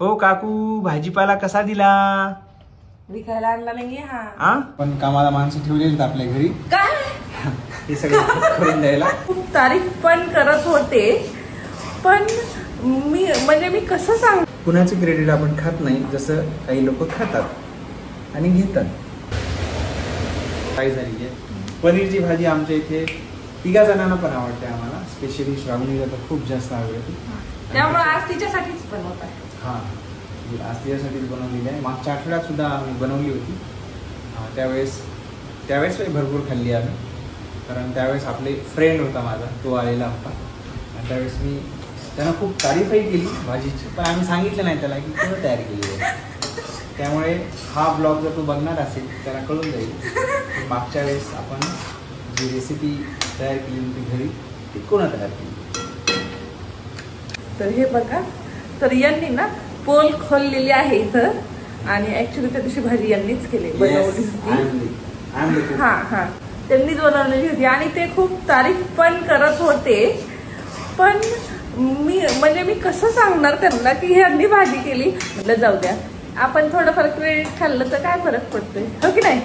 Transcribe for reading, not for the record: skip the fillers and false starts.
हो काकू, भाजीपाला कसा दिला? विकायला आणला नाहीये हा. पण कामाला माणसं ठेवलेली आपल्या घरी काय हे सगळं करून द्यायला. खूप तारीफ पण करत होते, पण मी कसं सांग. कुणाचं क्रेडिट आपण खात नाही, जसं काही लोक खातात आणि घेतात. काय झाली आहे पनीरची भाजी आमच्या इथे 3 जणांना पण आवडते. आम्हाला स्पेशली श्रावणीला तर खूप जास्त आवडते, त्यामुळे आज तिच्यासाठीच बनवत आहे. हां, आज तिच्यासाठीच बनवलेली आहे. मागच्या आठवड्यात सुद्धा आम्ही बनवली होती. त्यावेळेस भरपूर खाल्ली आम्ही, कारण त्यावेळेस आपले फ्रेंड होता माझा, तो आलेला होता आणि त्यावेळेस मी त्यांना खूप तारीफही केली भाजीची, पण आम्ही सांगितलं नाही त्याला की कोण तयार केली आहे. त्यामुळे हा ब्लॉग जर तो बघणार असेल त्याला कळून जाईल मागच्या वेळेस आपण जी रेसिपी तयार केली होती घरी ती कोणा तयार केली. तर हे बघा, तर यांनी ना पोल खोललेली आहे इथं, आणि ऍक्च्युली त्या दिवशी भाजी यांनीच केली, बनवली होती. हा त्यांनीच बनवलेली होती आणि ते खूप तारीफ पण करत होते, पण मी कसं सांगणार त्यांना की ह्यांनी भाजी केली. म्हटलं जाऊ द्या, आपण थोडंफार क्रेडिट खाल्लं तर काय फरक पडतोय, हो की नाही.